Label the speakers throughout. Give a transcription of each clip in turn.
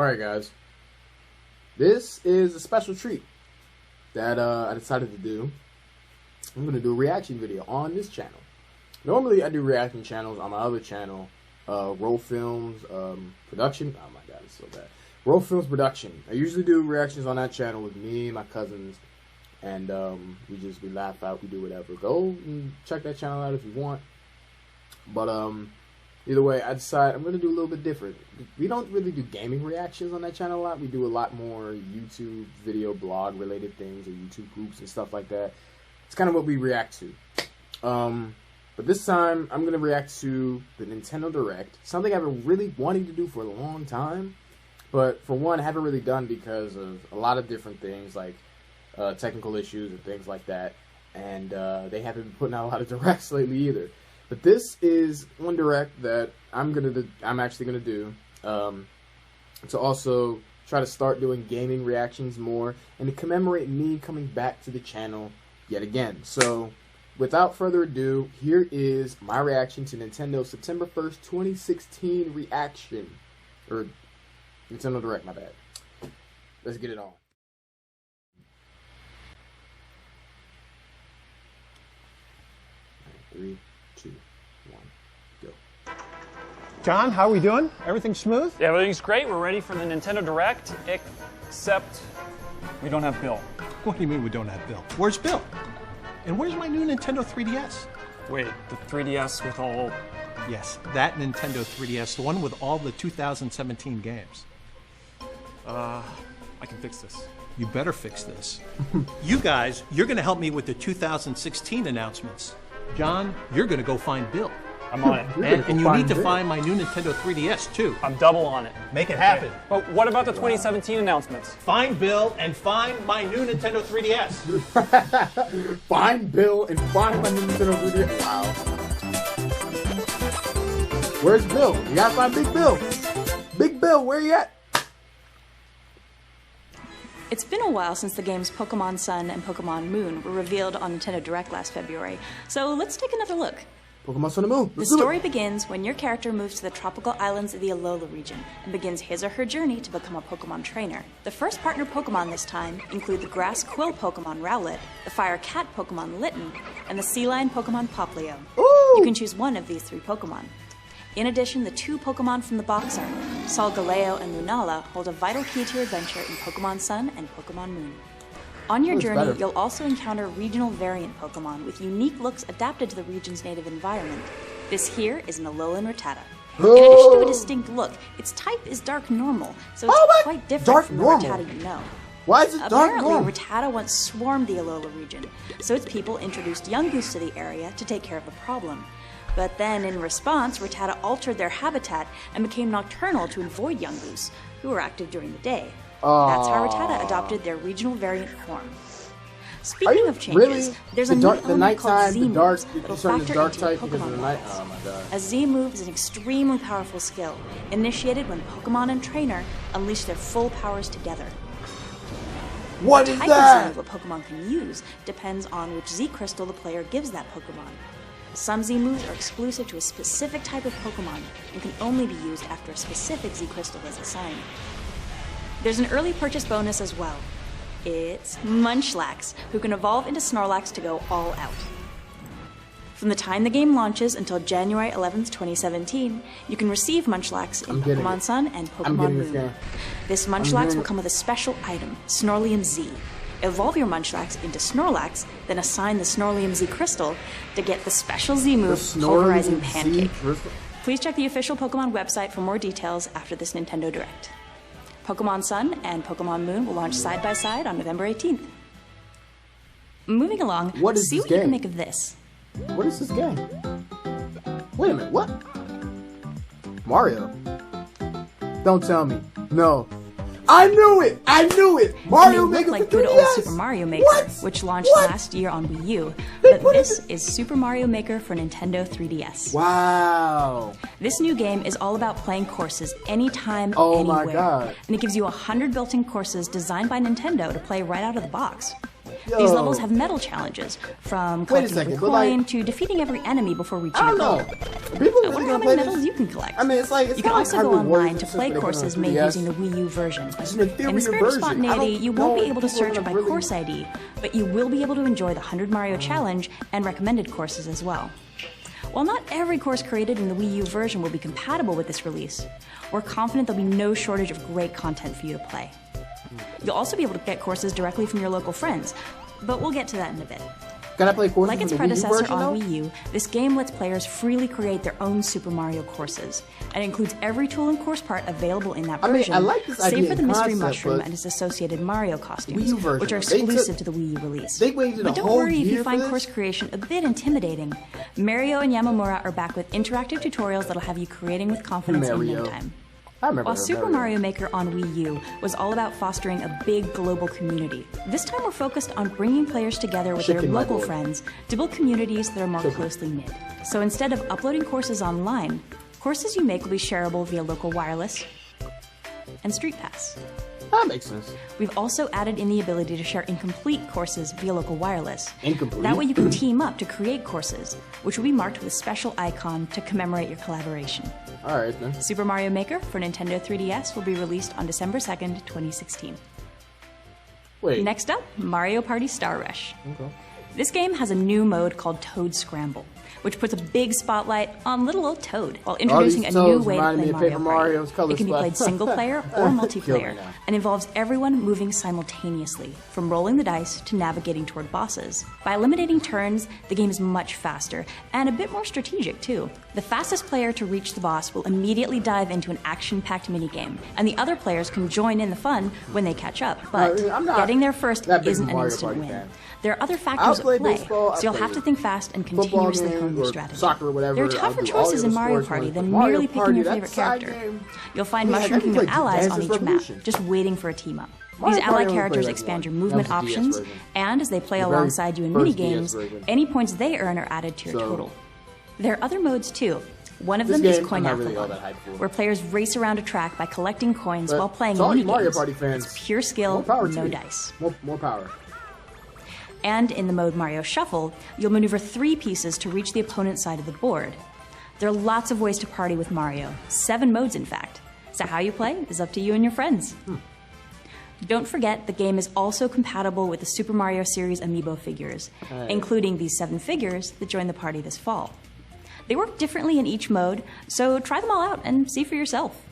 Speaker 1: Alright guys, this is a special treat that I decided to do. I'm going to do a reaction video on this channel. Normally I do reaction channels on my other channel, Roll Films Production. Oh my god, it's so bad. Roll Films Production. I usually do reactions on that channel with me and my cousins, and we laugh out, we do whatever. Go and check that channel out if you want. But either way, I decided I'm going to do a little bit different. We don't really do gaming reactions on that channel a lot. We do a lot more YouTube video blog related things or YouTube groups and stuff like that. It's kind of what we react to. But this time, I'm going to react to the Nintendo Direct. Something I've been really wanting to do for a long time. But for one, I haven't really done because of a lot of different things like technical issues and things like that. And they haven't been putting out a lot of directs lately either. But this is one direct that I'm actually gonna do to also try to start doing gaming reactions more and to commemorate me coming back to the channel yet again. So without further ado, here is my reaction to Nintendo September 1st, 2016 reaction, or Nintendo Direct. My bad. Let's get it on. Three, 2, 1, go.
Speaker 2: John, how are we doing? Everything smooth?
Speaker 3: Yeah, everything's great. We're ready for the Nintendo Direct, except we don't have Bill.
Speaker 2: What do you mean we don't have Bill? Where's Bill? And where's my new Nintendo 3DS?
Speaker 3: Wait, the 3DS with all...
Speaker 2: Yes, that Nintendo 3DS, the one with all the 2017 games.
Speaker 3: I can fix this.
Speaker 2: You better fix this. You guys, you're going to help me with the 2016 announcements. John, you're going to go find Bill.
Speaker 3: I'm on it.
Speaker 2: And you need to find my new Nintendo 3DS, too.
Speaker 3: I'm double on it.
Speaker 2: Make it happen.
Speaker 3: But what about the 2017 announcements?
Speaker 2: Find Bill and find my new Nintendo 3DS.
Speaker 1: Find Bill and find my new Nintendo 3DS. Wow. Where's Bill? You gotta find Big Bill. Big Bill, where you at?
Speaker 4: It's been a while since the games Pokemon Sun and Pokemon Moon were revealed on Nintendo Direct last February, so let's take another look.
Speaker 1: Pokemon Sun and Moon.
Speaker 4: The story begins when your character moves to the tropical islands of the Alola region and begins his or her journey to become a Pokemon trainer. The first partner Pokemon this time include the grass quill Pokemon Rowlet, the fire cat Pokemon Litten, and the sea lion Pokemon Poplio.
Speaker 1: Ooh.
Speaker 4: You can choose one of these 3 Pokemon. In addition, the 2 Pokemon from the box art, Solgaleo and Lunala, hold a vital key to your adventure in Pokemon Sun and Pokemon Moon. On your journey, you'll also encounter regional variant Pokemon with unique looks adapted to the region's native environment. This here is an Alolan Rattata. In addition to a distinct look, its type is Dark Normal, so it's quite different from the Rattata you know.
Speaker 1: Why is it Dark Normal?
Speaker 4: Apparently, Rattata once swarmed the Alola region, so its people introduced Yungoos to the area to take care of the problem. But then, in response, Rattata altered their habitat and became nocturnal to avoid Yungoos, who were active during the day. That's how Rattata adopted their regional variant form. Speaking of changes, there's a new element called Z-moves that'll factor into your Pokemon battles. A Z-move is an extremely powerful skill, initiated when Pokemon and Trainer unleash their full powers together.
Speaker 1: What is that?
Speaker 4: The type of Z-move a Pokemon can use depends on which Z-crystal the player gives that Pokemon. Some Z-moves are exclusive to a specific type of Pokemon and can only be used after a specific Z-crystal is assigned. There's an early purchase bonus as well. It's Munchlax, who can evolve into Snorlax to go all out. From the time the game launches until January 11th, 2017, you can receive Munchlax in Pokemon Sun and Pokemon Moon. This Munchlax will come with a special item, Snorlium Z. Evolve your Munchlax into Snorlax, then assign the Snorlium Z crystal to get the special Z move, Pulverizing Pancake. Please check the official Pokemon website for more details after this Nintendo Direct. Pokemon Sun and Pokemon Moon will launch side by side on November 18th. Moving along, see what you can make of this.
Speaker 1: What is this game? Wait a minute, what? Mario? Don't tell me. No. I knew it! I knew it! Mario Maker
Speaker 4: like
Speaker 1: for 3DS?
Speaker 4: Good old Super Mario Maker, which launched last year on Wii U, but this is Super Mario Maker for Nintendo 3DS.
Speaker 1: Wow!
Speaker 4: This new game is all about playing courses anytime,
Speaker 1: oh
Speaker 4: anywhere.
Speaker 1: My God.
Speaker 4: And it gives you 100 built-in courses designed by Nintendo to play right out of the box. These levels have medal challenges, from collecting every coin to defeating every enemy before reaching a goal. I wonder how many medals you can collect.
Speaker 1: I mean, it's like
Speaker 4: you can also go online to play courses made using the Wii U version. In the spirit of spontaneity, you won't be able to search by course ID, but you will be able to enjoy the 100 Mario Challenge and recommended courses as well. While not every course created in the Wii U version will be compatible with this release, we're confident there'll be no shortage of great content for you to play. You'll also be able to get courses directly from your local friends, but we'll get to that in a bit.
Speaker 1: Can I play courses
Speaker 4: like its predecessor on Wii U, this game lets players freely create their own Super Mario courses, and includes every tool and course part available in that version,
Speaker 1: I like this idea
Speaker 4: save for the mystery
Speaker 1: concept,
Speaker 4: mushroom and its associated Mario costumes, which are
Speaker 1: version.
Speaker 4: exclusive to the Wii U release.
Speaker 1: They waited
Speaker 4: but
Speaker 1: a
Speaker 4: don't
Speaker 1: whole
Speaker 4: worry if
Speaker 1: year
Speaker 4: you find
Speaker 1: for
Speaker 4: course
Speaker 1: this?
Speaker 4: creation a bit intimidating. Mario and Yamamura are back with interactive tutorials that'll have you creating with confidence in no time. While Super Mario Maker on Wii U was all about fostering a big global community, this time we're focused on bringing players together with their local friends to build communities that are more closely knit. So instead of uploading courses online, courses you make will be shareable via local wireless and Street Pass.
Speaker 1: That makes sense.
Speaker 4: We've also added in the ability to share incomplete courses via local wireless.
Speaker 1: Incomplete?
Speaker 4: That way you can team up to create courses, which will be marked with a special icon to commemorate your collaboration.
Speaker 1: Alright then.
Speaker 4: Super Mario Maker for Nintendo 3DS will be released on December 2nd, 2016.
Speaker 1: Wait.
Speaker 4: Next up, Mario Party Star Rush.
Speaker 1: Okay.
Speaker 4: This game has a new mode called Toad Scramble, which puts a big spotlight on little old Toad while introducing a new way to play Mario Party. It can be played single player or multiplayer and involves everyone moving simultaneously, from rolling the dice to navigating toward bosses. By eliminating turns, the game is much faster and a bit more strategic too. The fastest player to reach the boss will immediately dive into an action-packed minigame, and the other players can join in the fun when they catch up, but getting there first isn't an instant win. There are other factors at play, so you'll have to think fast and continuously hone your strategy.
Speaker 1: Soccer or whatever,
Speaker 4: there are tougher choices in Mario Party than merely picking your favorite character. You'll find Mushroom Kingdom allies on each map, just waiting for a team-up. These ally characters expand your movement options, and as they play alongside you in minigames, any points they earn are added to your total. There are other modes too. One of them is Coin-Athlon, where players race around a track by collecting coins while playing minigames. It's pure skill, no dice.
Speaker 1: More power.
Speaker 4: And in the mode Mario Shuffle, you'll maneuver 3 pieces to reach the opponent's side of the board. There are lots of ways to party with Mario, 7 modes in fact. So how you play is up to you and your friends. Don't forget, the game is also compatible with the Super Mario series amiibo figures, including these 7 figures that join the party this fall. They work differently in each mode, so try them all out and see for yourself.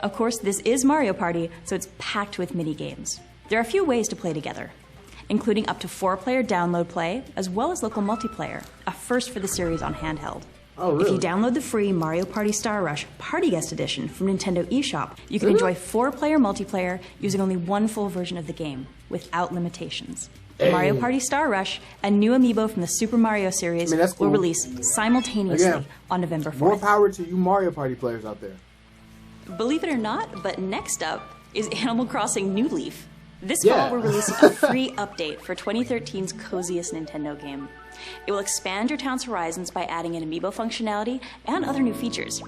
Speaker 4: Of course, this is Mario Party, so it's packed with mini-games. There are a few ways to play together, including up to 4-player download play, as well as local multiplayer, a first for the series on handheld.
Speaker 1: Oh, really?
Speaker 4: If you download the free Mario Party Star Rush Party Guest Edition from Nintendo eShop, you can enjoy 4-player multiplayer using only one full version of the game, without limitations. Mario Party Star Rush, a new amiibo from the Super Mario series, will release simultaneously on November 4th.
Speaker 1: More power to you Mario Party players out there.
Speaker 4: Believe it or not, but next up is Animal Crossing New Leaf. This fall, we're releasing a free update for 2013's coziest Nintendo game. It will expand your town's horizons by adding in amiibo functionality and other new features.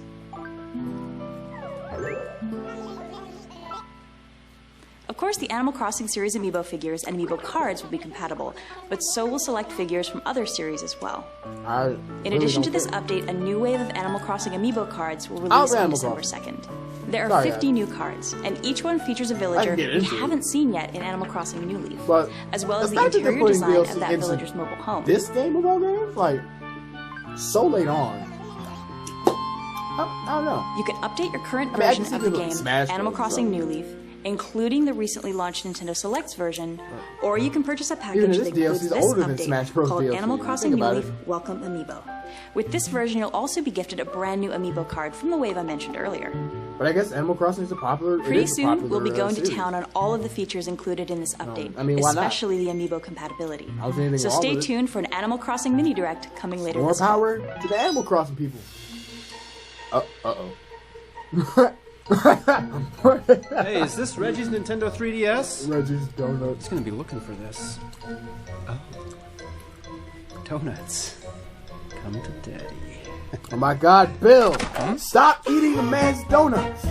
Speaker 4: Of course, the Animal Crossing series amiibo figures and amiibo cards will be compatible, but so will select figures from other series as well. In addition to this update, a new wave of Animal Crossing amiibo cards will release on December 2nd. There are 50 new cards, and each one features a villager you haven't seen yet in Animal Crossing New Leaf, as well as the interior design of that villager's mobile home.
Speaker 1: This game of all games? Like, so late on. I don't know.
Speaker 4: You can update your current version of the game, Animal Crossing New Leaf, including the recently launched Nintendo Selects version, or you can purchase a package that includes this update called Animal Crossing New Leaf Welcome Amiibo. With this version, you'll also be gifted a brand new amiibo card from the wave I mentioned earlier.
Speaker 1: But I guess Animal Crossing is a popular.
Speaker 4: Pretty soon, we'll be going to town on all of the features included in this update, especially the amiibo compatibility. So stay tuned for an Animal Crossing mini direct coming later this fall.
Speaker 1: More power to the Animal Crossing people. Uh-oh.
Speaker 5: Hey, is this Reggie's Nintendo 3DS?
Speaker 1: Reggie's Donuts.
Speaker 5: He's gonna be looking for this. Oh. Donuts. Come to Daddy.
Speaker 1: Oh my God, Bill! Stop eating a man's donuts!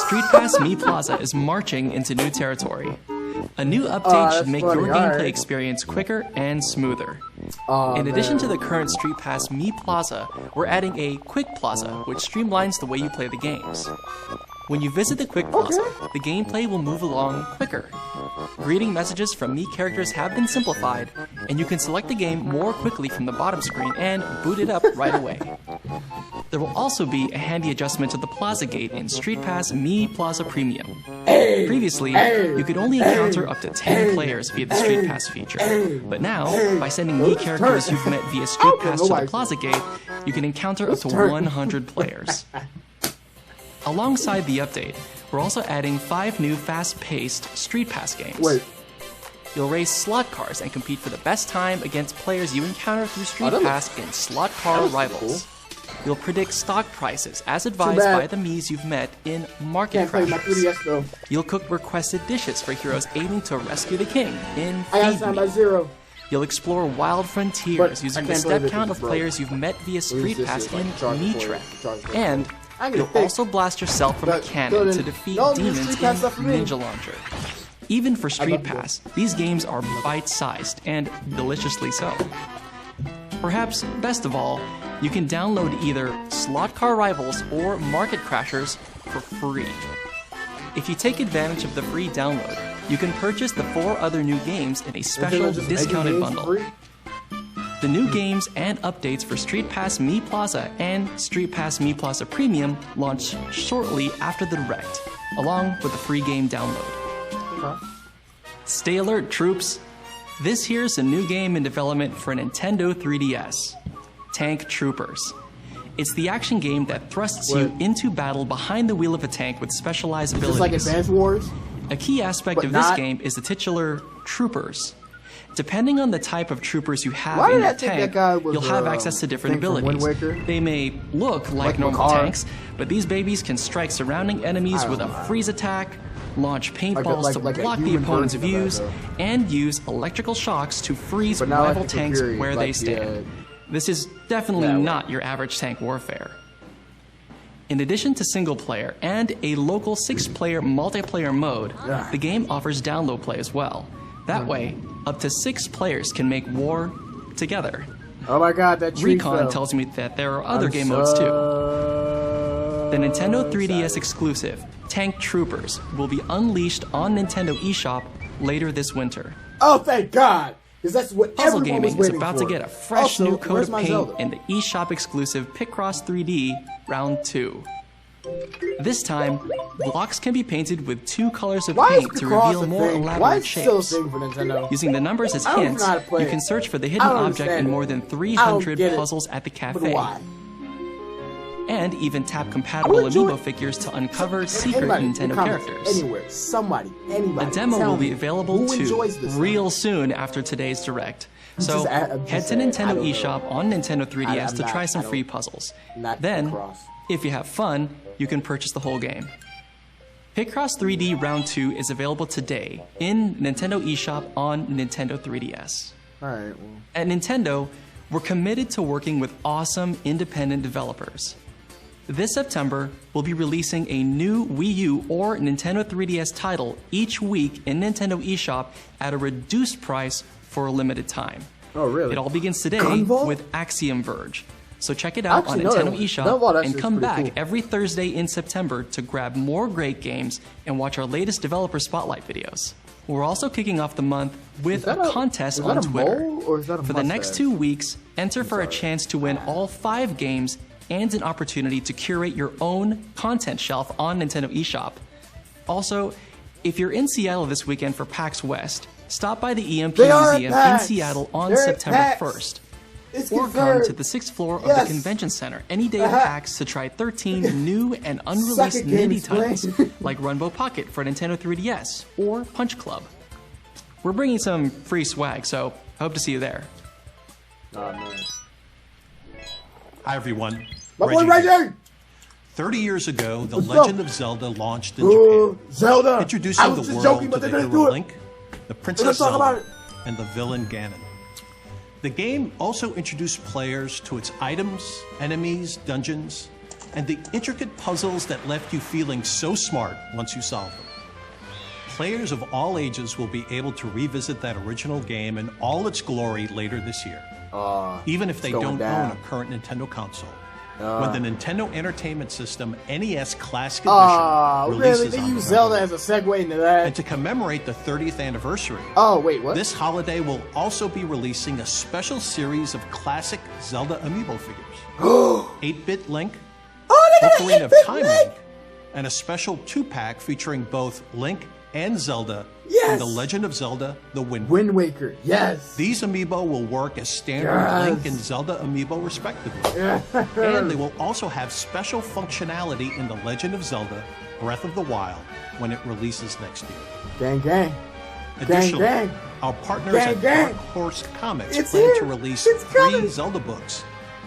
Speaker 6: Street Pass Mii Plaza is marching into new territory. A new update should make your gameplay experience quicker and smoother. In addition to the current Street Pass Mii Plaza, we're adding a Quick Plaza, which streamlines the way you play the games. When you visit the Quick Plaza, the gameplay will move along quicker. Greeting messages from Mii characters have been simplified, and you can select the game more quickly from the bottom screen and boot it up right away. There will also be a handy adjustment to the Plaza Gate in Street Pass Mii Plaza Premium. Previously, you could only encounter up to 10 players via the Street Pass feature, but now, by sending Mii characters you've met via Street Pass to the Plaza Gate, you can encounter up to 100 players. Alongside the update, we're also adding 5 new fast-paced Street Pass games. You'll race slot cars and compete for the best time against players you encounter through Street Pass in Slot Car Rivals. You'll predict stock prices as advised by the Miis you've met in Market Crashers. You'll cook requested dishes for heroes aiming to rescue the king in Feed Me. You'll explore wild frontiers using the step count of players you've met via Street Pass in Mii Trek. And you'll also blast yourself from a cannon to defeat demons in Ninja Launcher. Even for Street Pass, these games are bite-sized and deliciously so. Perhaps best of all, you can download either Slot Car Rivals or Market Crashers for free. If you take advantage of the free download, you can purchase the 4 other new games in a special discounted bundle. The new games and updates for Street Pass Mii Plaza and Street Pass Mii Plaza Premium launch shortly after the Direct, along with a free game download. Stay alert, troops! This here's a new game in development for Nintendo 3DS, Tank Troopers. It's the action game that thrusts you into battle behind the wheel of a tank with specialized abilities.
Speaker 1: Like Advance Wars?
Speaker 6: A key aspect of this game is the titular Troopers. Depending on the type of troopers you have in your tank, you'll have access to different abilities. They may look like normal tanks, but these babies can strike surrounding enemies with a freeze attack, launch paintballs to block the opponent's views, and use electrical shocks to freeze rival tanks where they stand. This is definitely not your average tank warfare. In addition to single player and a local 6-player multiplayer mode, the game offers download play as well. That way, up to 6 players can make war together.
Speaker 1: Oh my god, that tree
Speaker 6: Recon
Speaker 1: fell.
Speaker 6: tells me that there are other game modes too. The Nintendo 3DS exclusive, Tank Troopers, will be unleashed on Nintendo eShop later this winter.
Speaker 1: Oh, thank God! Because that's what
Speaker 6: Puzzle
Speaker 1: everyone was
Speaker 6: Gaming is
Speaker 1: waiting
Speaker 6: about
Speaker 1: for.
Speaker 6: to get a fresh
Speaker 1: Also,
Speaker 6: new coat of
Speaker 1: where's my
Speaker 6: paint
Speaker 1: Zelda?
Speaker 6: in the eShop exclusive Picross 3D Round 2. This time, blocks can be painted with 2 colors of
Speaker 1: Why is
Speaker 6: paint to
Speaker 1: Picross
Speaker 6: reveal
Speaker 1: a
Speaker 6: more
Speaker 1: thing? Why
Speaker 6: elaborate
Speaker 1: is it still a
Speaker 6: shapes.
Speaker 1: thing for Nintendo?
Speaker 6: Using the numbers as
Speaker 1: I don't
Speaker 6: hints,
Speaker 1: know how to play
Speaker 6: you can
Speaker 1: it.
Speaker 6: search for the
Speaker 1: I
Speaker 6: hidden
Speaker 1: don't
Speaker 6: object
Speaker 1: understand
Speaker 6: in
Speaker 1: it.
Speaker 6: more than
Speaker 1: I
Speaker 6: 300
Speaker 1: don't get it.
Speaker 6: puzzles at the
Speaker 1: But
Speaker 6: cafe.
Speaker 1: why?
Speaker 6: And even tap compatible amiibo figures to uncover secret
Speaker 1: Anybody,
Speaker 6: Nintendo
Speaker 1: comments,
Speaker 6: characters.
Speaker 1: Anywhere, somebody, anybody.
Speaker 6: A demo
Speaker 1: tell
Speaker 6: will be
Speaker 1: me
Speaker 6: available
Speaker 1: who enjoys this
Speaker 6: real soon after today's Direct. So
Speaker 1: I'm
Speaker 6: head to
Speaker 1: saying, I
Speaker 6: Nintendo
Speaker 1: don't
Speaker 6: eShop on Nintendo 3DS
Speaker 1: I'm
Speaker 6: to
Speaker 1: not-
Speaker 6: try some
Speaker 1: I don't-
Speaker 6: free puzzles.
Speaker 1: not
Speaker 6: Then,
Speaker 1: Picross.
Speaker 6: if you have fun, you can purchase the whole game. Picross 3D Round 2 is available today in Nintendo eShop on Nintendo 3DS.
Speaker 1: Alright, well.
Speaker 6: At Nintendo, we're committed to working with awesome independent developers. This September, we'll be releasing a new Wii U or Nintendo 3DS title each week in Nintendo eShop at a reduced price for a limited time.
Speaker 1: Oh, really?
Speaker 6: It all begins today
Speaker 1: Gunvolt?
Speaker 6: with Axiom Verge. So check it out on
Speaker 1: Actually, no,
Speaker 6: Nintendo
Speaker 1: Gunvolt
Speaker 6: eShop
Speaker 1: actually
Speaker 6: and
Speaker 1: is
Speaker 6: come
Speaker 1: pretty
Speaker 6: back
Speaker 1: cool.
Speaker 6: every Thursday in September to grab more great games and watch our latest developer spotlight videos. We're also kicking off the month with a contest
Speaker 1: is that
Speaker 6: on
Speaker 1: a
Speaker 6: Twitter.
Speaker 1: mole or is that a
Speaker 6: For the next
Speaker 1: mustache?
Speaker 6: 2 weeks, enter for a chance to win all 5 games and an opportunity to curate your own content shelf on Nintendo eShop. Also, if you're in Seattle this weekend for PAX West, stop by the EMP
Speaker 1: They are at
Speaker 6: Museum in
Speaker 1: PAX.
Speaker 6: Seattle on
Speaker 1: They're at
Speaker 6: September
Speaker 1: PAX.
Speaker 6: 1st.
Speaker 1: It's
Speaker 6: Or come
Speaker 1: confirmed.
Speaker 6: to the 6th floor of
Speaker 1: Yes.
Speaker 6: the Convention Center any day of PAX to try 13 new and unreleased
Speaker 1: Suck it, Game
Speaker 6: indie titles
Speaker 1: Explain.
Speaker 6: like Runbow Pocket for Nintendo 3DS or Punch Club. We're bringing some free swag, so hope to see you there.
Speaker 1: Oh, man.
Speaker 2: Hi, everyone.
Speaker 1: My boy
Speaker 2: Reggie here.
Speaker 1: Reggie!
Speaker 2: 30 years ago, The
Speaker 1: What's
Speaker 2: Legend
Speaker 1: up?
Speaker 2: of Zelda launched in
Speaker 1: Ooh,
Speaker 2: Japan,
Speaker 1: Zelda!
Speaker 2: introducing
Speaker 1: I
Speaker 2: the
Speaker 1: was just
Speaker 2: world
Speaker 1: joking,
Speaker 2: to
Speaker 1: but
Speaker 2: the
Speaker 1: they're gonna
Speaker 2: hero
Speaker 1: do it.
Speaker 2: Link, the
Speaker 1: Let's
Speaker 2: Princess
Speaker 1: talk about
Speaker 2: Zelda,
Speaker 1: it.
Speaker 2: and the villain Ganon. The game also introduced players to its items, enemies, dungeons, and the intricate puzzles that left you feeling so smart once you solved them. Players of all ages will be able to revisit that original game in all its glory later this year, even if they don't own a current Nintendo console. When the Nintendo Entertainment System NES Classic Edition releases
Speaker 1: really? They use Zelda as a segue into that.
Speaker 2: And to commemorate the 30th anniversary,
Speaker 1: what?
Speaker 2: This holiday will also be releasing a special series of classic Zelda amiibo figures. 8-bit Link, Ocarina of Time Link, and a special 2-pack featuring both Link and Zelda in The Legend of Zelda: The Wind
Speaker 1: Waker. Yes.
Speaker 2: These amiibo will work as standard Link and Zelda amiibo respectively. And they will also have special functionality in The Legend of Zelda: Breath of the Wild when it releases next year.
Speaker 1: Gang, gang.
Speaker 2: Additionally,
Speaker 1: gang.
Speaker 2: our partners at Dark Horse Comics plan to release 3 Zelda books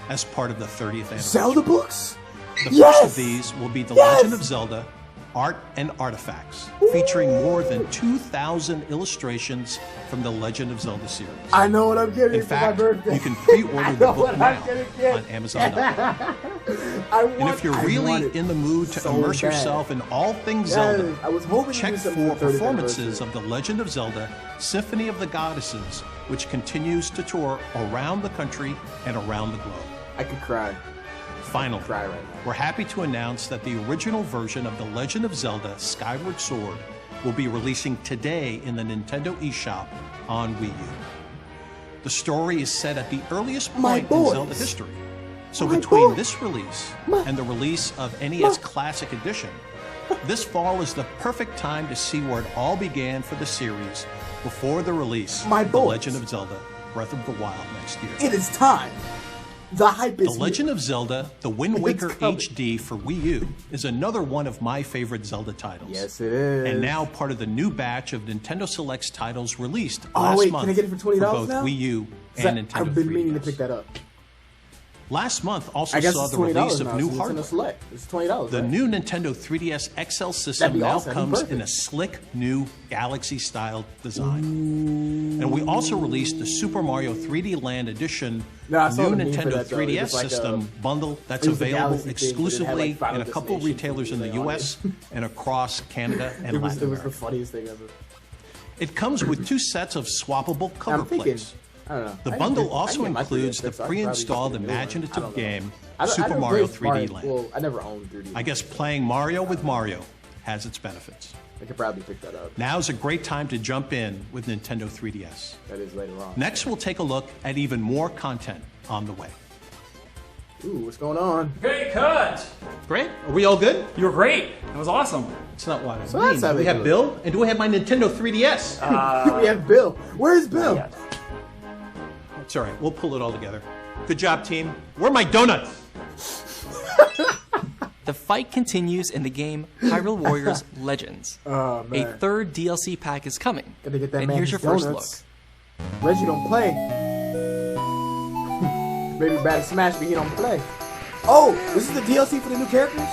Speaker 2: as part of the 30th anniversary.
Speaker 1: Zelda books?
Speaker 2: The first of these will be The Legend of Zelda: Art and Artifacts, featuring more than 2,000 illustrations from the Legend of Zelda series.
Speaker 1: I know what I'm getting
Speaker 2: In
Speaker 1: for my
Speaker 2: fact,
Speaker 1: birthday.
Speaker 2: you can pre-order the book now on Amazon.com. And if you're really in the mood to immerse yourself in all things Zelda, check for performances of The Legend of Zelda: Symphony of the Goddesses, which continues to tour around the country and around the globe.
Speaker 1: I could cry.
Speaker 2: Finally, we're happy to announce that the original version of The Legend of Zelda: Skyward Sword will be releasing today in the Nintendo eShop on Wii U. The story is set at the earliest point in Zelda history. So between this release and the release of NES Classic Edition, this fall is the perfect time to see where it all began for the series before the release of The Legend of Zelda: Breath of the Wild next year.
Speaker 1: It is time. The hype is
Speaker 2: The Legend of Zelda: The Wind Waker HD for Wii U is another one of my favorite Zelda titles.
Speaker 1: Yes, it is.
Speaker 2: And now part of the new batch of Nintendo Selects titles released last month
Speaker 1: can I get it for $20
Speaker 2: both
Speaker 1: now?
Speaker 2: Wii U and Nintendo 3DS.
Speaker 1: I've been meaning to pick that up.
Speaker 2: Last month also saw the release of new hardware.
Speaker 1: Select. It's $20.
Speaker 2: The new Nintendo 3DS XL system now comes in a slick new Galaxy-styled design. And we also released the Super Mario 3D Land Edition new Nintendo 3DS system bundle that's available exclusively in a couple retailers in the US and across Canada and Latin America.
Speaker 1: It was the funniest thing ever.
Speaker 2: It comes with 2 sets of swappable cover plates.
Speaker 1: I don't know.
Speaker 2: The bundle also includes the pre-installed imaginative game Super Mario 3D Land.
Speaker 1: Well, I never owned 3D Land.
Speaker 2: I guess playing Mario with Mario has its benefits.
Speaker 1: I could probably pick that up.
Speaker 2: Now's a great time to jump in with Nintendo 3DS.
Speaker 1: That is later on.
Speaker 2: Next, we'll take a look at even more content on the way.
Speaker 1: Ooh, what's going on?
Speaker 3: Great cut!
Speaker 2: Great. Are we all good?
Speaker 3: You were great. That was awesome.
Speaker 2: It's not what I
Speaker 1: So
Speaker 2: mean.
Speaker 1: that's how
Speaker 2: Do we have Bill? And do we have my Nintendo 3DS?
Speaker 1: We have Bill. Where's Bill?
Speaker 3: Yes.
Speaker 2: It's all right. We'll pull it all together. Good job, team. Where are my donuts?
Speaker 6: The fight continues in the game Hyrule Warriors Legends.
Speaker 1: Oh, man.
Speaker 6: A 3rd DLC pack is coming.
Speaker 1: Gotta get that
Speaker 6: and
Speaker 1: man
Speaker 6: here's your
Speaker 1: his
Speaker 6: first
Speaker 1: donuts. Look. Reggie don't play. Maybe bad at Smash, but he don't play. Oh, this is the DLC for the new characters?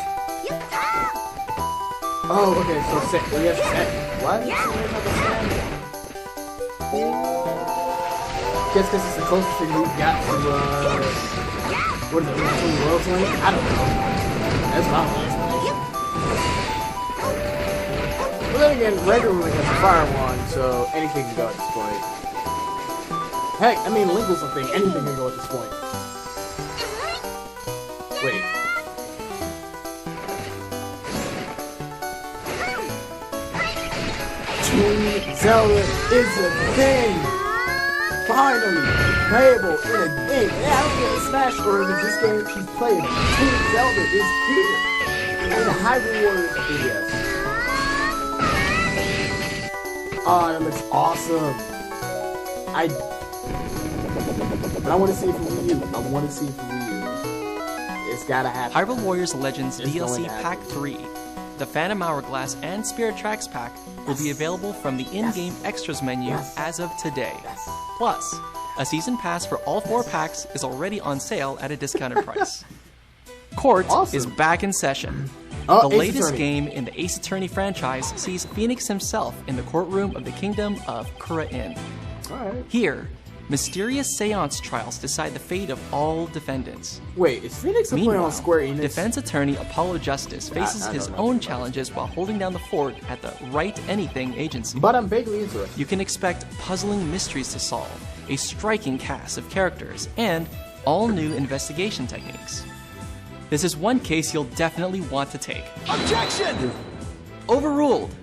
Speaker 1: Oh, okay, so we have Why does it have a stand? Guess because it's the closest thing we've got to, what is it, between Worlds Link? I don't know. That's what I'm asking. But then again, regular Link has a fire wand, so anything can go at this point. Heck, I mean, Link was a thing. Anything can go at this point. Wait. Team Zelda is a thing! Finally, playable in a game. Yeah, I don't care if it's Smash or if it's this game, she's playable. Team Zelda is here! In Hyrule Warriors 3DS. Oh, that looks awesome! But I want to see it for Wii U. I want to see it for Wii U. It's gotta happen.
Speaker 6: Hyrule Warriors Legends DLC Pack 3, the Phantom Hourglass and Spirit Tracks Pack will be available from the in-game extras menu as of today. Plus, a season pass for all 4 packs is already on sale at a discounted price. Court is back in session. The latest game in the Ace Attorney franchise sees Phoenix himself in the courtroom of the Kingdom of Kura-In. Here, mysterious seance trials decide the fate of all defendants.
Speaker 1: Wait, is Phoenix playing on Square Enix?
Speaker 6: Defense attorney Apollo Justice faces his own challenges while holding down the fort at the Right Anything agency.
Speaker 1: But I'm vaguely interested.
Speaker 6: You can expect puzzling mysteries to solve, a striking cast of characters, and all new investigation techniques. This is one case you'll definitely want to take.
Speaker 5: Objection!
Speaker 6: Overruled!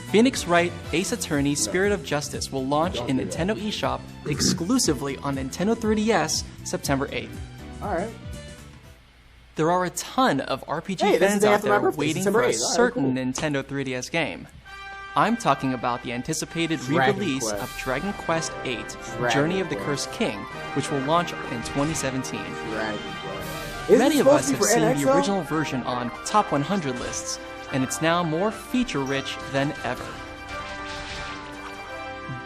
Speaker 6: Phoenix Wright Ace Attorney Spirit of Justice will launch in Nintendo eShop exclusively on Nintendo 3DS September 8th.
Speaker 1: Alright.
Speaker 6: There are a ton of RPG fans out there waiting for a certain Nintendo 3DS game. I'm talking about the anticipated re-release of Dragon Quest VIII Journey of the Cursed King, which will launch in 2017. Many of us have seen the original version on Top 100 lists, and it's now more feature-rich than ever.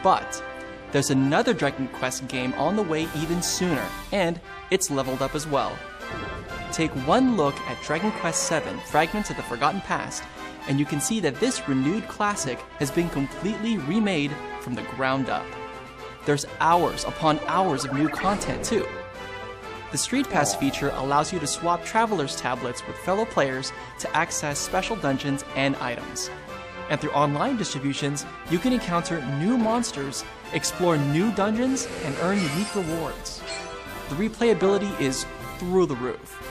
Speaker 6: But there's another Dragon Quest game on the way even sooner, and it's leveled up as well. Take one look at Dragon Quest VII Fragments of the Forgotten Past, and you can see that this renewed classic has been completely remade from the ground up. There's hours upon hours of new content too. The Street Pass feature allows you to swap Traveler's tablets with fellow players to access special dungeons and items. And through online distributions, you can encounter new monsters, explore new dungeons, and earn unique rewards. The replayability is through the roof.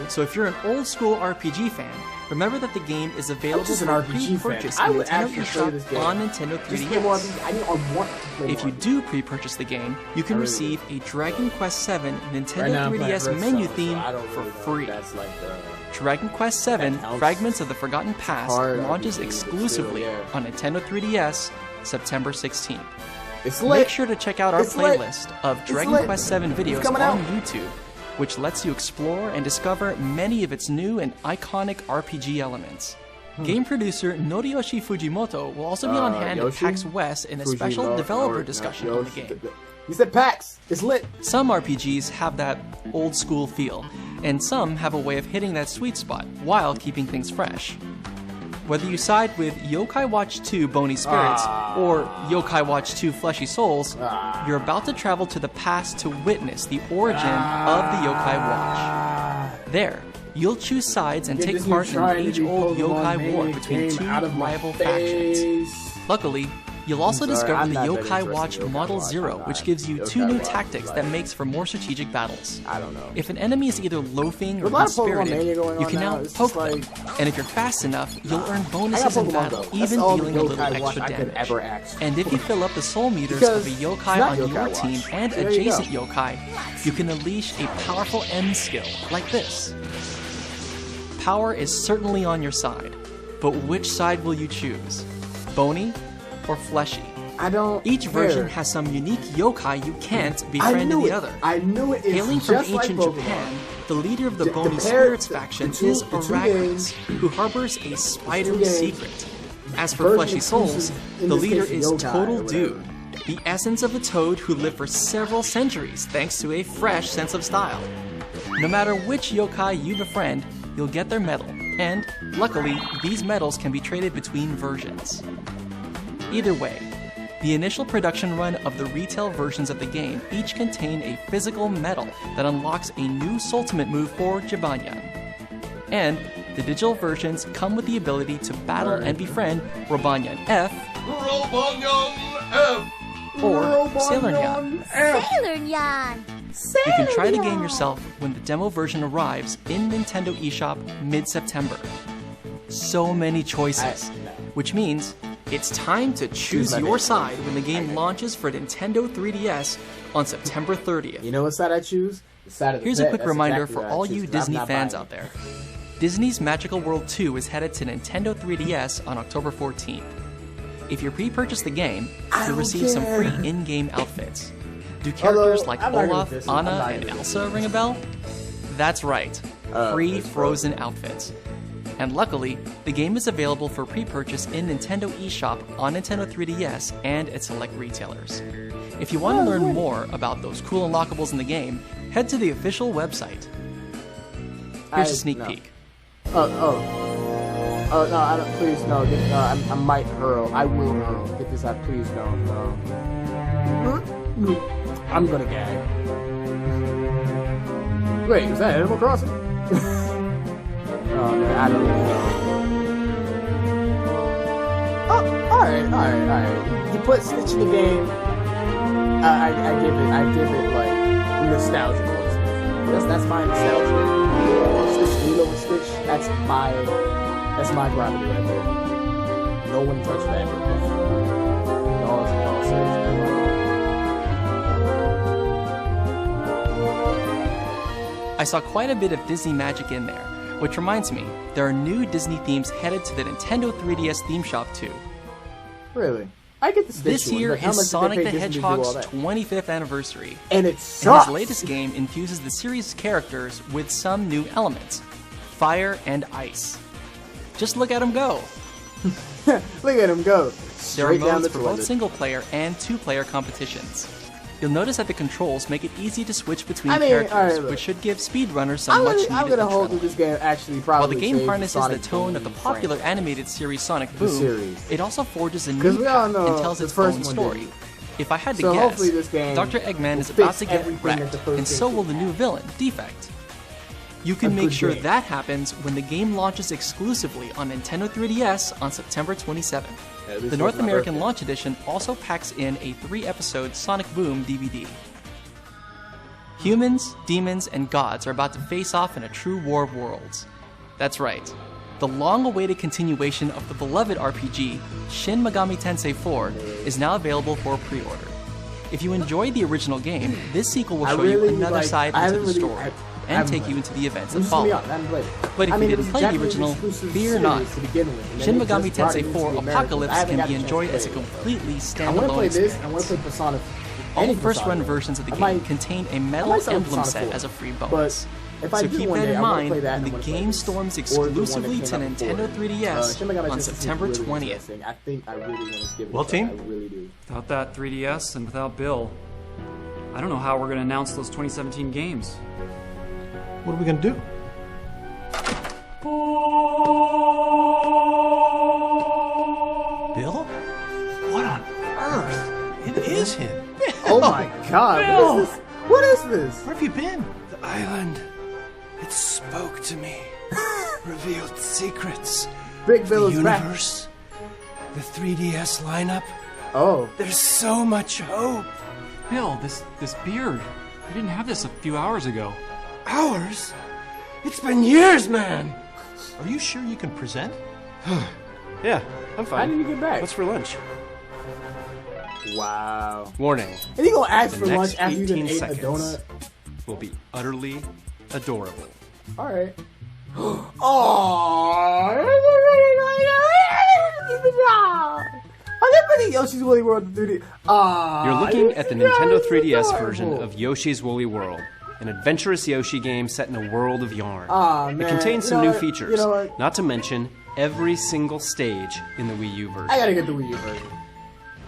Speaker 6: So if you're an old school RPG fan, remember that the game is available for pre-purchase in Nintendo eShop on Nintendo 3DS. If you do pre-purchase the game, you can receive a Dragon Quest VII Nintendo 3DS menu theme for free. Dragon Quest VII Fragments of the Forgotten Past launches exclusively on Nintendo 3DS September 16th. Make sure to check out our playlist of Dragon Quest VII videos on YouTube, which lets you explore and discover many of its new and iconic RPG elements. Game producer Noriyoshi Fujimoto will also be on hand at PAX West in a special developer discussion on the game.
Speaker 1: You said PAX! It's lit!
Speaker 6: Some RPGs have that old school feel, and some have a way of hitting that sweet spot while keeping things fresh. Whether you side with Yokai Watch 2 Bony Spirits or Yokai Watch 2 Fleshy Souls, you're about to travel to the past to witness the origin of the Yokai Watch. There, you'll choose sides and take part in an age-old yokai war between two rival factions. Luckily, you'll also discover the Yokai Watch Model Zero, which gives you two new tactics that makes for more strategic battles. If an enemy is either loafing or mean-spirited, you can now poke them, and if you're fast enough, you'll earn bonuses in battle, even dealing a little extra damage. And if you fill up the soul meters of a yokai on your team and adjacent yokai, you can unleash a powerful M skill, like this. Power is certainly on your side, but which side will you choose? Bony or fleshy? Each version has some unique yokai you can't befriend in the other. Hailing from ancient Japan, the leader of the Bony Spirits faction is Aragorn, who harbors a spidery secret. As for Fleshy Souls, the leader is Total Dude, the essence of a toad who lived for several centuries thanks to a fresh sense of style. No matter which yokai you befriend, you'll get their medal, and luckily, these medals can be traded between versions. Either way, the initial production run of the retail versions of the game each contain a physical medal that unlocks a new Soultimate move for Jibanyan. And the digital versions come with the ability to battle and befriend Robanyan F, or Sailor Nyan. You can try the game yourself when the demo version arrives in Nintendo eShop mid-September. So many choices, which means it's time to choose your side when the game launches for Nintendo 3DS on September 30th.
Speaker 1: You know what side I choose? The side of the
Speaker 6: Here's a quick reminder for all you Disney fans out there. Disney's Magical World 2 is headed to Nintendo 3DS on October 14th. If you pre-purchase the game, you'll receive some free in-game outfits. Do characters like Olaf, Anna, and Elsa ring a bell? That's right, free Frozen outfits. And luckily, the game is available for pre-purchase in Nintendo eShop on Nintendo 3DS and at select retailers. If you want to learn more about those cool unlockables in the game, head to the official website. Here's a sneak peek.
Speaker 1: Oh, no, I don't, please, no, I might hurl. I will hurl. Get this out, please, no. I'm gonna gag. Wait, is that Animal Crossing? Oh man, I don't know. Oh, alright. You put Stitch in the game. I give it like nostalgia. That's my nostalgia. Stitch, Lilo and Stitch. That's my property right there. No one touched that.
Speaker 6: I saw quite a bit of Disney magic in there, which reminds me, there are new Disney themes headed to the Nintendo 3DS theme shop too.
Speaker 1: Really? I get the Stitch
Speaker 6: This year is Sonic the Hedgehog's 25th anniversary,
Speaker 1: and it sucks.
Speaker 6: And his latest game infuses the series' characters with some new elements: fire and ice. Just look at him go.
Speaker 1: Look at him go.
Speaker 6: There are modes for both single-player and two-player competitions. You'll notice that the controls make it easy to switch between characters, which should give speedrunners some much-needed
Speaker 1: I'm gonna hold this game actually probably.
Speaker 6: While the game harnesses the tone of the popular animated series Sonic Boom, it also forges a new path and tells its own story. If I had to guess, Dr. Eggman is about to get wrecked, and so will the new villain, Defect. You can make sure that happens when the game launches exclusively on Nintendo 3DS on September 27th. The North American launch edition also packs in a 3-episode Sonic Boom DVD. Humans, demons, and gods are about to face off in a true war of worlds. That's right. The long-awaited continuation of the beloved RPG, Shin Megami Tensei 4, is now available for pre-order. If you enjoyed the original game, this sequel will show you another side into the story and take you into the events that follow. But if you didn't play the original, fear not. Shin Megami Tensei 4 Apocalypse can be enjoyed as a completely standalone experience. All first-run versions of the game contain a metal emblem set as a free bonus. So keep that in mind when the game storms exclusively to Nintendo 3DS on September 20th.
Speaker 3: Well, team, without that 3DS and without Bill, I don't know how we're going to announce those 2017 games.
Speaker 2: What are we going to do? Bill? What on earth? It is him. Bill!
Speaker 1: Oh my god, Bill! What is this?
Speaker 2: Where have you been?
Speaker 7: The island. It spoke to me. Revealed secrets.
Speaker 1: Big Bill is back.
Speaker 7: The universe. The 3DS lineup.
Speaker 1: Oh.
Speaker 7: There's so much hope.
Speaker 3: Bill, this beard. You didn't have this a few hours ago.
Speaker 7: Hours? It's been years, man!
Speaker 2: Are you sure you can present?
Speaker 5: Yeah, I'm fine.
Speaker 1: How did you get back?
Speaker 5: What's for lunch?
Speaker 1: Wow.
Speaker 5: Warning.
Speaker 1: And you gonna ask for
Speaker 5: The
Speaker 1: lunch
Speaker 5: next
Speaker 1: after you done
Speaker 5: 18
Speaker 1: ate a
Speaker 5: seconds
Speaker 1: donut?
Speaker 5: will be utterly adorable.
Speaker 1: Alright. Oh. Are they putting Yoshi's Woolly World 3D?
Speaker 5: You're looking at the Nintendo 3DS version of Yoshi's Woolly World, an adventurous Yoshi game set in a world of yarn.
Speaker 1: Man.
Speaker 5: It contains some new features, not to mention every single stage in the Wii U version.
Speaker 1: I gotta get the Wii U version.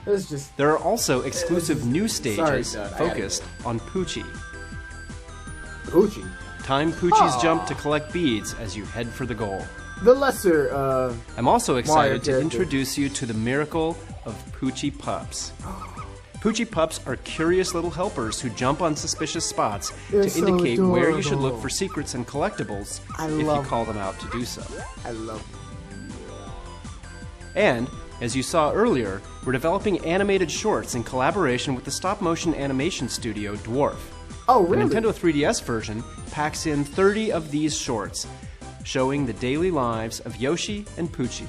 Speaker 1: It's just...
Speaker 5: There are also exclusive new stages focused on Poochie.
Speaker 1: Poochie?
Speaker 5: Time Poochie's jump to collect beads as you head for the goal.
Speaker 1: The lesser,
Speaker 5: I'm also excited to introduce you to the miracle of Poochie Pups. Poochie Pups are curious little helpers who jump on suspicious spots to indicate where you should look for secrets and collectibles if you call them out to do so.
Speaker 1: I love them.
Speaker 5: And, as you saw earlier, we're developing animated shorts in collaboration with the stop-motion animation studio Dwarf.
Speaker 1: Oh, really?
Speaker 5: The Nintendo 3DS version packs in 30 of these shorts, showing the daily lives of Yoshi and Poochie.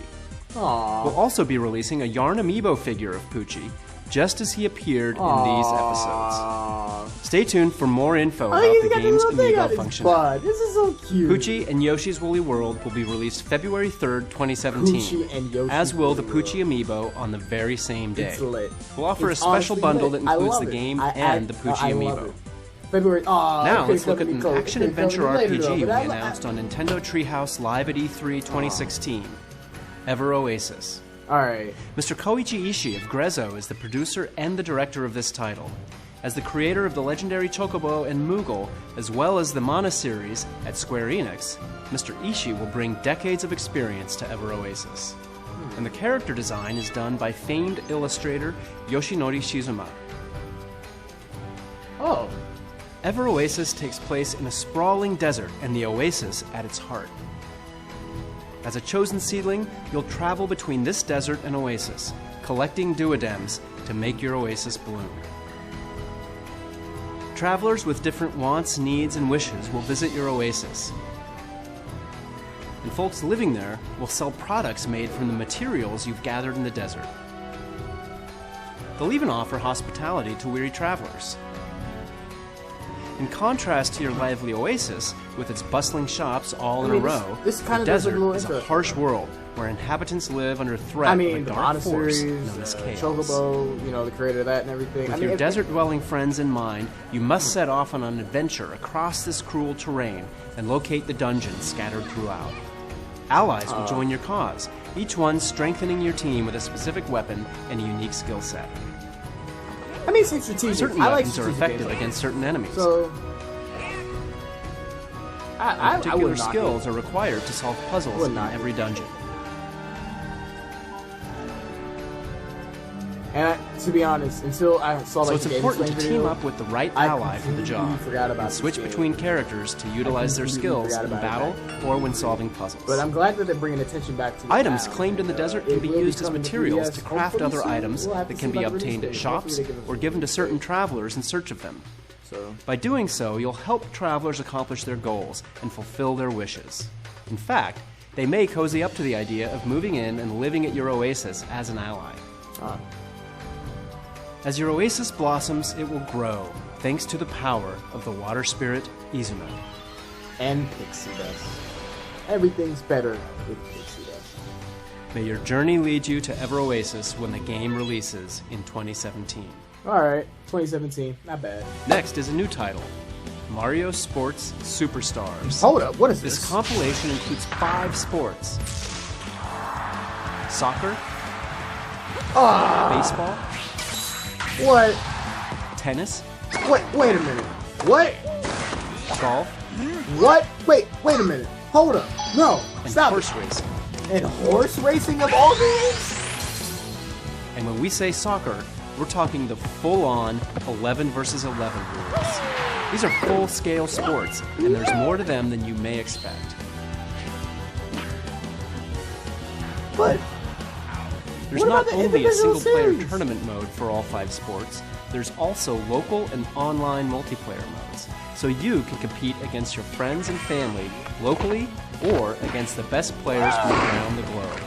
Speaker 1: Aww.
Speaker 5: We'll also be releasing a yarn amiibo figure of Poochie, just as he appeared in these episodes. Stay tuned for more info about the game's amiibo functionality.
Speaker 1: This is so cute.
Speaker 5: Poochie and Yoshi's Woolly World will be released February 3rd, 2017, as will the Poochie amiibo on the very same day. We'll offer a special bundle that includes the game and the Poochie amiibo. Now let's look at an action-adventure RPG we announced on Nintendo Treehouse Live at E3 2016, Ever Oasis.
Speaker 1: Alright.
Speaker 5: Mr. Koichi Ishii of Grezzo is the producer and the director of this title. As the creator of the legendary Chocobo and Moogle, as well as the Mana series at Square Enix, Mr. Ishii will bring decades of experience to Ever Oasis. And the character design is done by famed illustrator Yoshinori Shizuma. Ever Oasis takes place in a sprawling desert and the oasis at its heart. As a chosen seedling, you'll travel between this desert and oasis, collecting duodems to make your oasis bloom. Travelers with different wants, needs, and wishes will visit your oasis. And folks living there will sell products made from the materials you've gathered in the desert. They'll even offer hospitality to weary travelers. In contrast to your lively oasis, with its bustling shops all in a row, the desert is a harsh world where inhabitants live under threat of a dark force known as chaos.
Speaker 1: Chocobo, you know, the creator of that and everything.
Speaker 5: With your desert-dwelling friends in mind, you must set off on an adventure across this cruel terrain and locate the dungeons scattered throughout. Allies will join your cause, each one strengthening your team with a specific weapon and a unique skill set.
Speaker 1: I mean, it's strategic.
Speaker 5: Certain weapons are effective against certain enemies.
Speaker 1: So,
Speaker 5: particular skills are required to solve puzzles in every dungeon.
Speaker 1: And to be honest, until I saw
Speaker 5: so it's important to team up with the right ally for the job, and switch between characters to utilize their skills in battle or when solving puzzles.
Speaker 1: But I'm glad that they're bringing attention back to the
Speaker 5: items claimed in the desert can be used as materials to craft other items that can be obtained at shops or given to certain travelers in search of them. By doing so, you'll help travelers accomplish their goals and fulfill their wishes. In fact, they may cozy up to the idea of moving in and living at your oasis as an ally. As your oasis blossoms, it will grow, thanks to the power of the water spirit Izuna.
Speaker 1: And pixie dust. Everything's better with pixie dust.
Speaker 5: May your journey lead you to Ever Oasis when the game releases in 2017.
Speaker 1: Alright, 2017, not bad.
Speaker 5: Next is a new title, Mario Sports Superstars.
Speaker 1: Hold up, what is this?
Speaker 5: This compilation includes 5 sports. Soccer. Baseball.
Speaker 1: What?
Speaker 5: Tennis.
Speaker 1: Wait a minute. What?
Speaker 5: Golf.
Speaker 1: What? Wait a minute. Hold up. No.
Speaker 5: And
Speaker 1: stop.
Speaker 5: Horse racing.
Speaker 1: And horse racing of all things?
Speaker 5: And when we say soccer, we're talking the full-on 11 versus 11 rules. These are full-scale sports, and there's more to them than you may expect.
Speaker 1: But
Speaker 5: there's not only a single-player tournament mode for all 5 sports, there's also local and online multiplayer modes, so you can compete against your friends and family locally or against the best players from around the globe.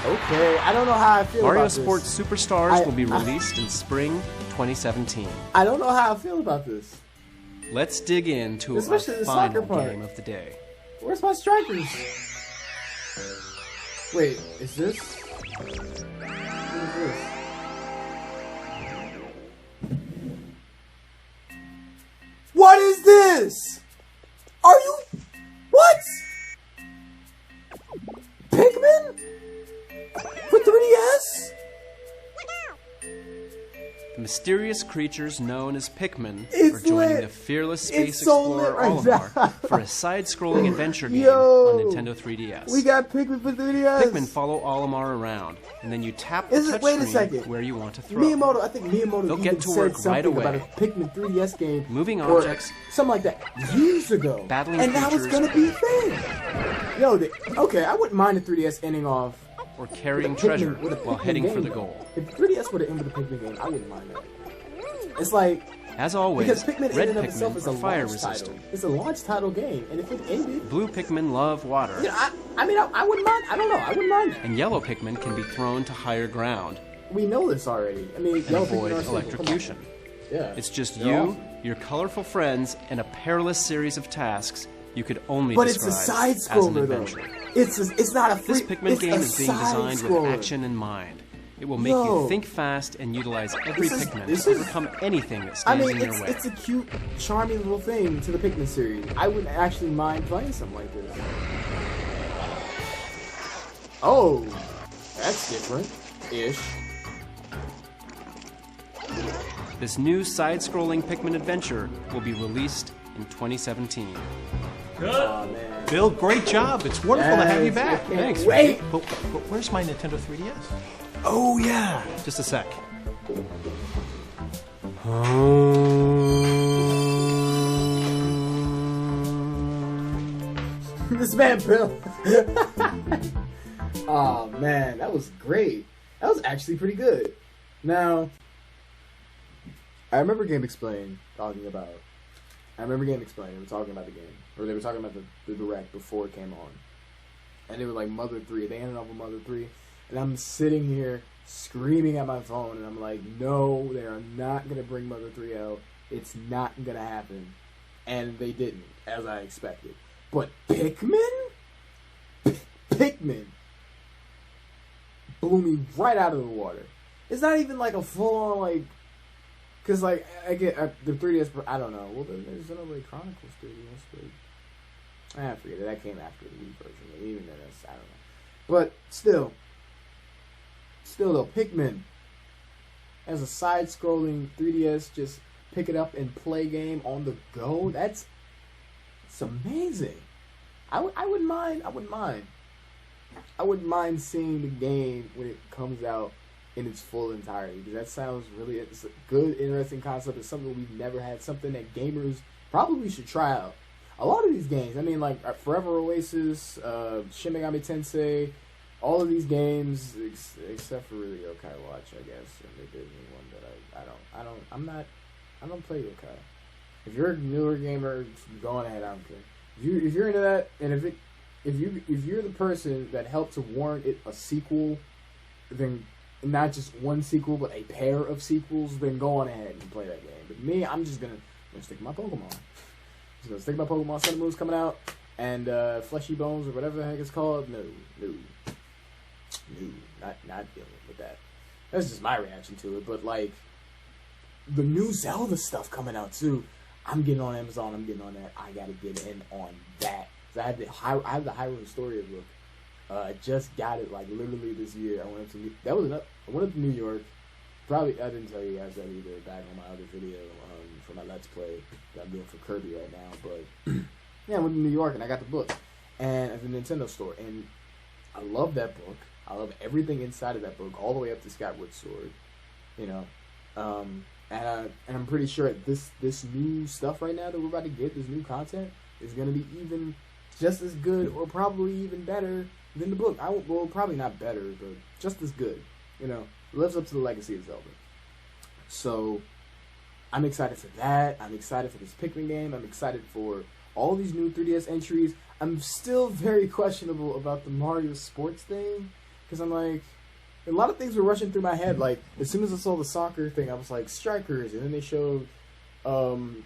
Speaker 1: Okay, I don't know how I feel
Speaker 5: Mario
Speaker 1: about this.
Speaker 5: Mario Sports Superstars will be released in spring 2017.
Speaker 1: I don't know how I feel about this.
Speaker 5: Let's dig into our final game of the day.
Speaker 1: Where's my strikers? Wait, is this? What is this? What is this? Are you... What? Pikmin? For 3DS?
Speaker 5: The mysterious creatures known as Pikmin are joining the fearless space explorer Olimar for a side-scrolling adventure game on Nintendo 3DS.
Speaker 1: We got Pikmin for 3DS.
Speaker 5: Pikmin follow Olimar around, and then you tap the touchscreen where you want to throw.
Speaker 1: Miyamoto, I think Miyamoto
Speaker 5: They'll get to work right away.
Speaker 1: About a Pikmin 3DS game,
Speaker 5: moving objects,
Speaker 1: something like that, years ago,
Speaker 5: battling
Speaker 1: and now it's gonna be a thing. Yo, okay, I wouldn't mind the 3DS ending off.
Speaker 5: Or carrying treasure while heading for the goal.
Speaker 1: If 3DS would have ended with a Pikmin game, I wouldn't mind that. It's like,
Speaker 5: as always,
Speaker 1: because Pikmin
Speaker 5: red
Speaker 1: in and of itself is a
Speaker 5: fire
Speaker 1: resistant. It's a launch title game, and if it ended,
Speaker 5: blue Pikmin love water.
Speaker 1: You know, I mean, I wouldn't mind. I don't know. I wouldn't mind it.
Speaker 5: And yellow Pikmin can be thrown to higher ground.
Speaker 1: We know this already. I mean,
Speaker 5: and avoid electrocution.
Speaker 1: Yeah,
Speaker 5: it's just you, your colorful friends, and a perilous series of tasks you could only describe
Speaker 1: it's a side-scroller,
Speaker 5: as an adventure.
Speaker 1: It's not a free.
Speaker 5: This Pikmin game is being designed with action in mind. It will make you think fast and utilize every Pikmin to overcome anything that stands in your way.
Speaker 1: It's a cute, charming little thing to the Pikmin series. I wouldn't actually mind playing something like this. Oh, that's different-ish.
Speaker 5: This new side-scrolling Pikmin adventure will be released in 2017.
Speaker 2: Good. Oh, Bill, great job. It's wonderful to have you back. Thanks.
Speaker 1: Wait.
Speaker 2: But where's my Nintendo 3DS?
Speaker 5: Oh, yeah. Just a sec.
Speaker 1: This man Bill. Oh man, that was great. That was actually pretty good. Now, I remember Game Explain talking about. I remember Game Explain. They were talking about the game, or they were talking about the direct before it came on, and they were like Mother 3. They ended up with Mother 3, and I'm sitting here screaming at my phone, and I'm like, no, they are not gonna bring Mother 3 out. It's not gonna happen, and they didn't, as I expected. But Pikmin blew me right out of the water. It's not even like a full-on, like, because, like, I get the 3DS, I don't know. Well, there's another Chronicles 3DS, but I forget it. That came after the Wii version. But even then, I don't know. But still though, Pikmin as a side-scrolling 3DS, just pick it up and play game on the go. It's amazing. I wouldn't mind seeing the game when it comes out in its full entirety, because that sounds really, it's a good, interesting concept. It's something we've never had, something that gamers probably should try out. A lot of these games, I mean, like Forever Oasis, Shin Megami Tensei, all of these games, except for really Yokai Watch, I guess, and the Disney one that I don't play Yokai. If you're a newer gamer, go on ahead. I don't care. If you're into that, and if you're the person that helped to warrant it a sequel, then not just one sequel, but a pair of sequels, then go on ahead and play that game. But me, I'm just gonna stick to my Pokemon. Just gonna stick to my Pokemon. Sun and Moon's coming out, and Fleshy Bones or whatever the heck it's called. No, not dealing with that. That's just my reaction to it. But like the new Zelda stuff coming out too, I'm getting on Amazon. I'm getting on that. I gotta get in on that. I have the Hyrule Historia book. I just got it like literally this year. I went up to New York. Probably I didn't tell you guys that either back on my other video for my Let's Play that I'm doing for Kirby right now. But yeah, I went to New York and I got the book and at the Nintendo store, and I love that book. I love everything inside of that book, all the way up to Skyward Sword. You know, and I'm pretty sure this new stuff right now that we're about to get, this new content, is gonna be even just as good or probably even better than the book. Well, probably not better, but just as good. You know, lives up to the legacy of Zelda. So I'm excited for that. I'm excited for this Pikmin game. I'm excited for all these new 3DS entries. I'm still very questionable about the Mario Sports thing, because I'm like, a lot of things were rushing through my head. Like, as soon as I saw the soccer thing, I was like, strikers, and then they showed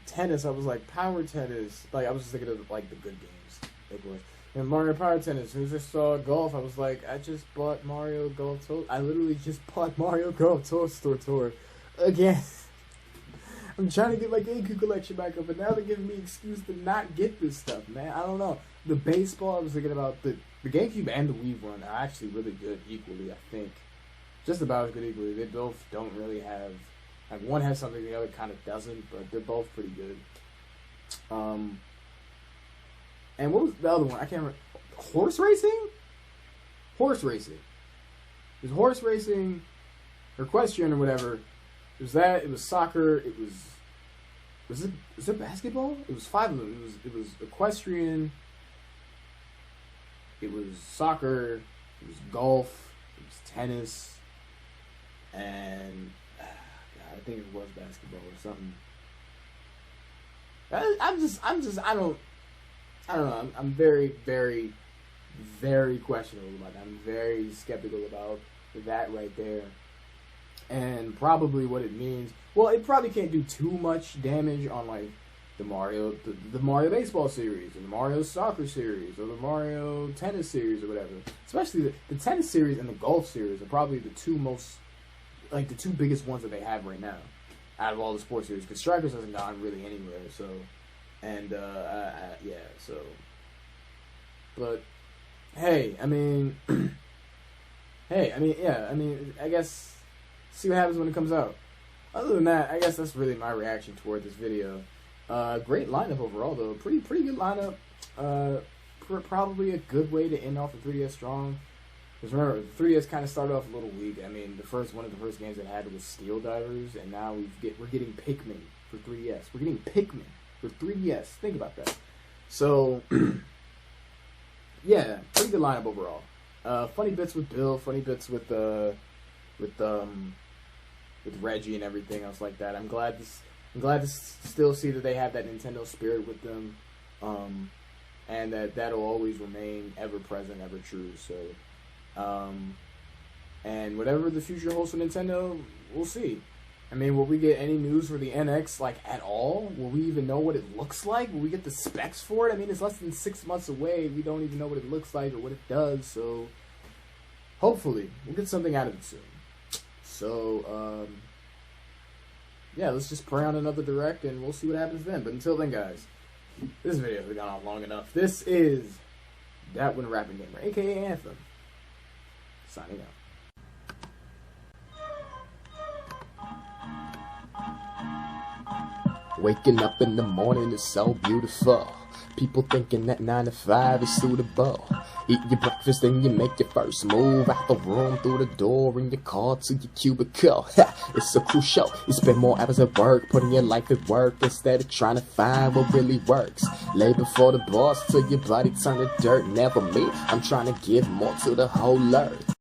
Speaker 1: tennis. I was like, power tennis. Like, I was just thinking of like the good games. It was. And Mario Power Tennis. As soon as I saw golf, I was like, I just bought Mario Golf Tour. I literally just bought Mario Golf Tour again. I'm trying to get my GameCube collection back up, but now they're giving me an excuse to not get this stuff, man. I don't know. The baseball, I was thinking about the GameCube and the Wii one are actually really good equally, I think. Just about as good equally. They both don't really have, like, one has something the other kind of doesn't, but they're both pretty good. And what was the other one? I can't remember. Horse racing? Horse racing. It was horse racing, or equestrian or whatever. It was that. It was soccer. It was it basketball? It was 5 of them. It was equestrian. It was soccer. It was golf. It was tennis. And God, I think it was basketball or something. I don't know. I'm very, very, very questionable about that. I'm very skeptical about that right there. And probably what it means. Well, it probably can't do too much damage on like the Mario baseball series, or the Mario soccer series, or the Mario tennis series, or whatever. Especially the tennis series and the golf series are probably the two biggest ones that they have right now out of all the sports series. Because Strikers hasn't gone really anywhere, so. And, yeah, so, but, hey, I mean, I guess, see what happens when it comes out. Other than that, I guess that's really my reaction toward this video. Great lineup overall, though. Pretty good lineup. Probably a good way to end off the 3DS strong. Because remember, the 3DS kind of started off a little weak. I mean, one of the first games it had was Steel Divers, and now we're getting Pikmin for 3DS. We're getting Pikmin for 3DS. Think about that. So, yeah, pretty good lineup overall. Funny bits with Bill, funny bits with Reggie and everything else like that. I'm glad to still see that they have that Nintendo spirit with them, and that'll always remain ever present, ever true. So, and whatever the future holds for Nintendo, we'll see. I mean, will we get any news for the NX, like, at all? Will we even know what it looks like? Will we get the specs for it? I mean, it's less than 6 months away. We don't even know what it looks like or what it does, so hopefully we'll get something out of it soon. So, yeah, let's just pray on another Direct, and we'll see what happens then. But until then, guys, this video has gone on long enough. This is That One Rapping Gamer, a.k.a. Anthem, signing out. Waking up in the morning is so beautiful. People thinking that 9 to 5 is suitable. Eat your breakfast and you make your first move out the room, through the door, in your car to your cubicle. It's so crucial. You spend more hours at work, putting your life at work instead of trying to find what really works. Labor for the boss till your body turn to dirt. Never me. I'm trying to give more to the whole earth.